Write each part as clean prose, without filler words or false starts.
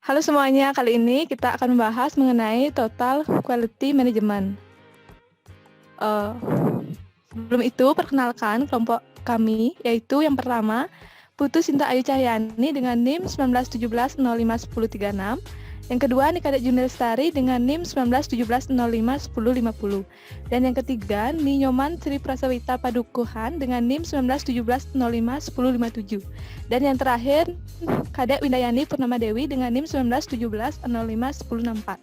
Halo semuanya, kali ini kita akan membahas mengenai Total Quality Management. Sebelum itu, perkenalkan kelompok kami, yaitu yang pertama, Putu Sinta Ayu Cahyani dengan NIM 1917051036. Yang kedua, Nikadek Juni Lestari dengan NIM 1917051050. Dan yang ketiga, Ninyoman Sri Prasawita Padukuhan dengan NIM 1917051057. Dan yang terakhir, Kadek Windayani Purnama Dewi dengan NIM 1917051064.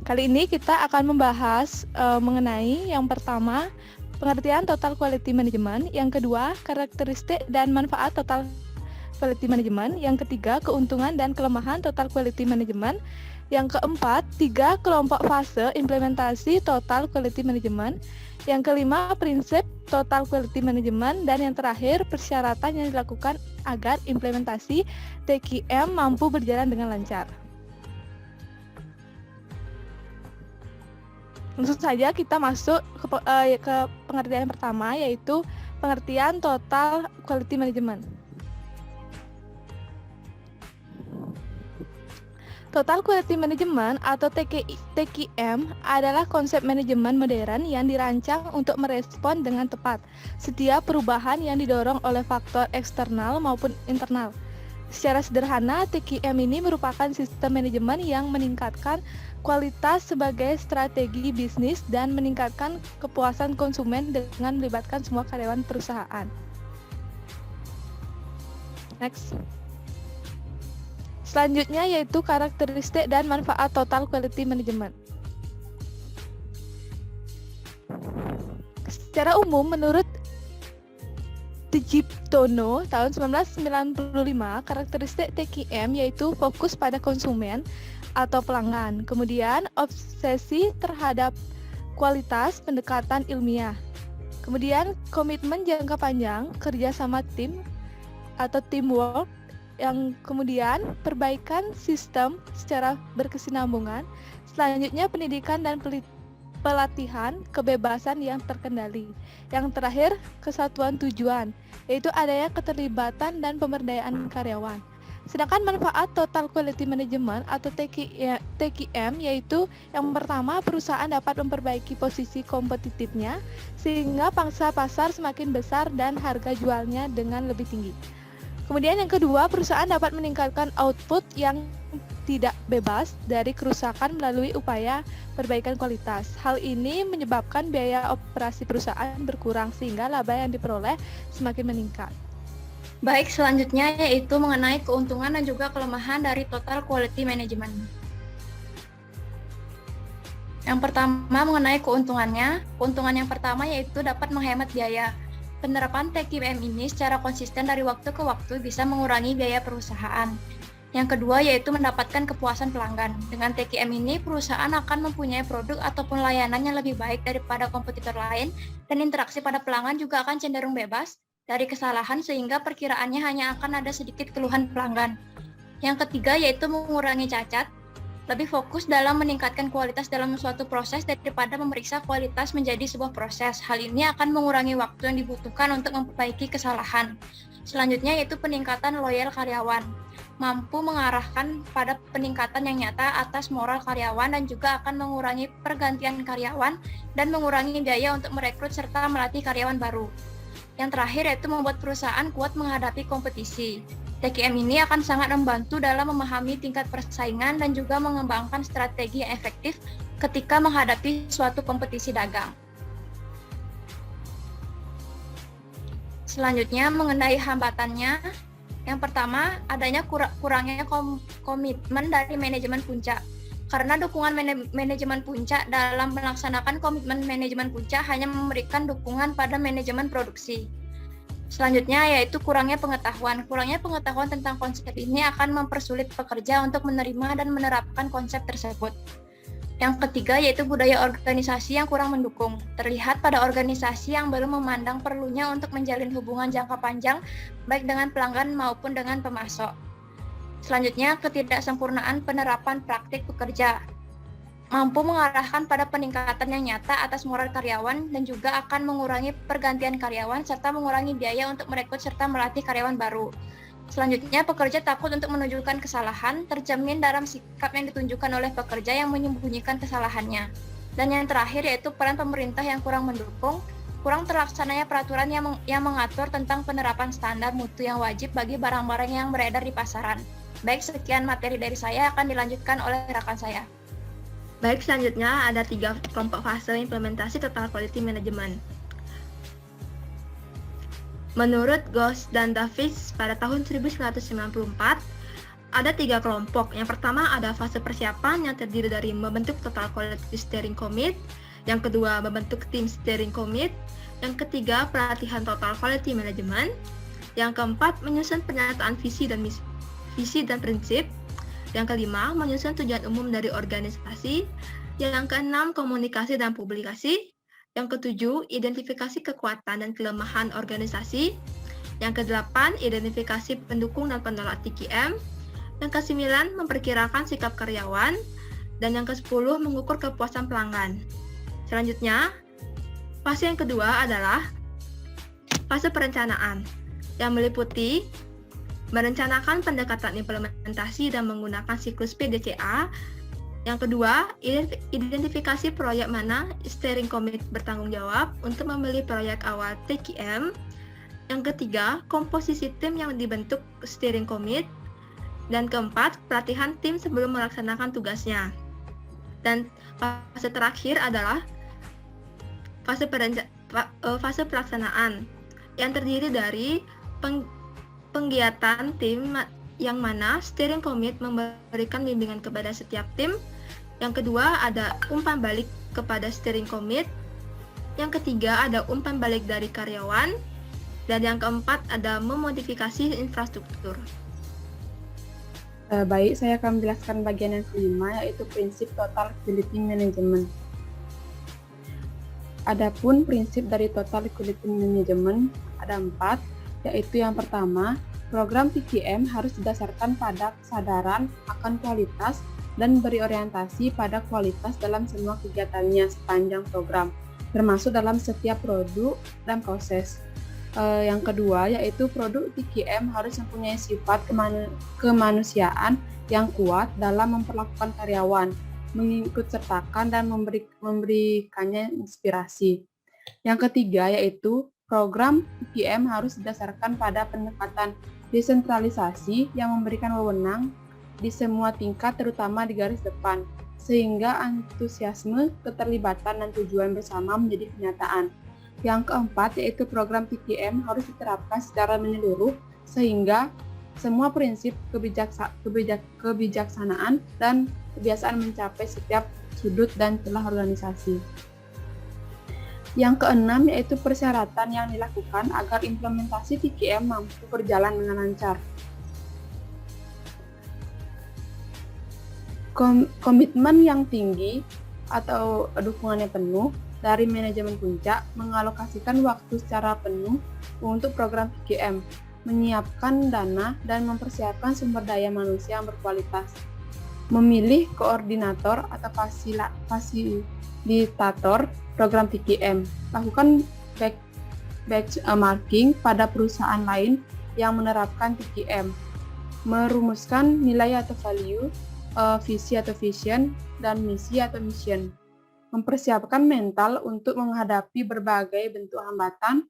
Kali ini kita akan membahas mengenai yang pertama, pengertian Total Quality Management, yang kedua, karakteristik dan manfaat Total Quality Management, yang ketiga, keuntungan dan kelemahan Total Quality Management, yang keempat, 3 kelompok fase implementasi Total Quality Management, yang kelima, prinsip Total Quality Management, dan yang terakhir, persyaratan yang dilakukan agar implementasi TQM mampu berjalan dengan lancar. Langsung saja kita masuk ke pengertian yang pertama, yaitu pengertian Total Quality Management. Total Quality Management atau TQM adalah konsep manajemen modern yang dirancang untuk merespon dengan tepat setiap perubahan yang didorong oleh faktor eksternal maupun internal. Secara sederhana, TQM ini merupakan sistem manajemen yang meningkatkan kualitas sebagai strategi bisnis dan meningkatkan kepuasan konsumen dengan melibatkan semua karyawan perusahaan. Next. Selanjutnya yaitu karakteristik dan manfaat Total Quality Management. Secara umum, menurut Tjiptono tahun 1995, karakteristik TQM yaitu fokus pada konsumen atau pelanggan, kemudian obsesi terhadap kualitas, pendekatan ilmiah, kemudian komitmen jangka panjang, kerjasama tim atau teamwork, yang kemudian perbaikan sistem secara berkesinambungan, selanjutnya pendidikan dan pelatihan, kebebasan yang terkendali. Yang terakhir, kesatuan tujuan, yaitu adanya keterlibatan dan pemberdayaan karyawan. Sedangkan manfaat Total Quality Management atau TQM yaitu yang pertama, perusahaan dapat memperbaiki posisi kompetitifnya sehingga pangsa pasar semakin besar dan harga jualnya dengan lebih tinggi. Kemudian yang kedua, perusahaan dapat meningkatkan output yang tidak bebas dari kerusakan melalui upaya perbaikan kualitas. Hal ini menyebabkan biaya operasi perusahaan berkurang sehingga laba yang diperoleh semakin meningkat. Baik, selanjutnya yaitu mengenai keuntungan dan juga kelemahan dari Total Quality Management. Yang pertama mengenai keuntungannya. Keuntungan yang pertama yaitu dapat menghemat biaya. Penerapan TQM ini secara konsisten dari waktu ke waktu bisa mengurangi biaya perusahaan. Yang kedua yaitu mendapatkan kepuasan pelanggan. Dengan TQM ini, perusahaan akan mempunyai produk ataupun layanan yang lebih baik daripada kompetitor lain, dan interaksi pada pelanggan juga akan cenderung bebas dari kesalahan sehingga perkiraannya hanya akan ada sedikit keluhan pelanggan. Yang ketiga yaitu mengurangi cacat. Lebih fokus dalam meningkatkan kualitas dalam suatu proses daripada memeriksa kualitas menjadi sebuah proses. Hal ini akan mengurangi waktu yang dibutuhkan untuk memperbaiki kesalahan. Selanjutnya yaitu peningkatan loyal karyawan. Mampu mengarahkan pada peningkatan yang nyata atas moral karyawan dan juga akan mengurangi pergantian karyawan dan mengurangi biaya untuk merekrut serta melatih karyawan baru. Yang terakhir yaitu membuat perusahaan kuat menghadapi kompetisi. TQM ini akan sangat membantu dalam memahami tingkat persaingan dan juga mengembangkan strategi yang efektif ketika menghadapi suatu kompetisi dagang. Selanjutnya mengenai hambatannya, yang pertama adanya kurangnya komitmen dari manajemen puncak. Karena dukungan manajemen puncak dalam melaksanakan komitmen manajemen puncak hanya memberikan dukungan pada manajemen produksi. Selanjutnya yaitu kurangnya pengetahuan. Kurangnya pengetahuan tentang konsep ini akan mempersulit pekerja untuk menerima dan menerapkan konsep tersebut. Yang ketiga yaitu budaya organisasi yang kurang mendukung. Terlihat pada organisasi yang belum memandang perlunya untuk menjalin hubungan jangka panjang baik dengan pelanggan maupun dengan pemasok. Selanjutnya, ketidaksempurnaan penerapan praktik pekerja. Mampu mengarahkan pada peningkatan yang nyata atas moral karyawan dan juga akan mengurangi pergantian karyawan serta mengurangi biaya untuk merekrut serta melatih karyawan baru. Selanjutnya, pekerja takut untuk menunjukkan kesalahan, tercermin dalam sikap yang ditunjukkan oleh pekerja yang menyembunyikan kesalahannya. Dan yang terakhir yaitu peran pemerintah yang kurang mendukung, kurang terlaksananya peraturan yang mengatur tentang penerapan standar mutu yang wajib bagi barang-barang yang beredar di pasaran. Baik, sekian materi dari saya, akan dilanjutkan oleh rekan saya. Baik, selanjutnya ada 3 kelompok fase implementasi Total Quality Management. Menurut Ghosh dan Davis pada tahun 1994, ada 3 kelompok. Yang pertama ada fase persiapan yang terdiri dari membentuk Total Quality Steering Committee, yang kedua membentuk tim Steering Committee, yang ketiga pelatihan Total Quality Management, yang keempat menyusun pernyataan visi dan prinsip, yang kelima menyusun tujuan umum dari organisasi, yang keenam komunikasi dan publikasi, yang ketujuh, identifikasi kekuatan dan kelemahan organisasi. Yang kedelapan, identifikasi pendukung dan penolak TQM. Yang kesembilan, memperkirakan sikap karyawan. Dan yang kesepuluh, mengukur kepuasan pelanggan. Selanjutnya, fase yang kedua adalah fase perencanaan, yang meliputi merencanakan pendekatan implementasi dan menggunakan siklus PDCA. Yang kedua, identifikasi proyek mana steering committee bertanggung jawab untuk memilih proyek awal TQM. Yang ketiga, komposisi tim yang dibentuk steering committee. Dan keempat, pelatihan tim sebelum melaksanakan tugasnya. Dan fase terakhir adalah fase pelaksanaan, yang terdiri dari penggiatan tim yang mana steering committee memberikan bimbingan kepada setiap tim. Yang kedua ada umpan balik kepada steering committee. Yang ketiga ada umpan balik dari karyawan. Dan yang keempat ada memodifikasi infrastruktur. Baik, saya akan menjelaskan bagian yang kelima, yaitu prinsip Total Quality Management. Adapun prinsip dari Total Quality Management ada 4, yaitu yang pertama, program TQM harus didasarkan pada kesadaran akan kualitas dan beri orientasi pada kualitas dalam semua kegiatannya sepanjang program, termasuk dalam setiap produk dan proses. Yang kedua, yaitu produk TQM harus mempunyai sifat kemanusiaan yang kuat dalam memperlakukan karyawan, mengikutsertakan dan memberikannya inspirasi. Yang ketiga, yaitu program TQM harus didasarkan pada pendekatan desentralisasi yang memberikan wewenang di semua tingkat, terutama di garis depan, sehingga antusiasme, keterlibatan, dan tujuan bersama menjadi kenyataan. Yang keempat, yaitu program TQM harus diterapkan secara menyeluruh, sehingga semua prinsip kebijaksanaan dan kebiasaan mencapai setiap sudut dan celah organisasi. Yang keenam, yaitu persyaratan yang dilakukan agar implementasi TQM mampu berjalan dengan lancar. Komitmen yang tinggi atau dukungannya penuh dari manajemen puncak, mengalokasikan waktu secara penuh untuk program TQM, menyiapkan dana dan mempersiapkan sumber daya manusia yang berkualitas, memilih koordinator atau fasilitator program TQM, lakukan benchmarking pada perusahaan lain yang menerapkan TQM, merumuskan nilai atau value, visi atau vision, dan misi atau mission, mempersiapkan mental untuk menghadapi berbagai bentuk hambatan,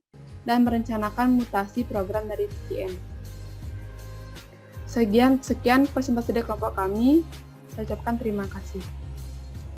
dan merencanakan mutasi program dari TQM. Sekian presentasi dari kelompok kami. Saya ucapkan terima kasih.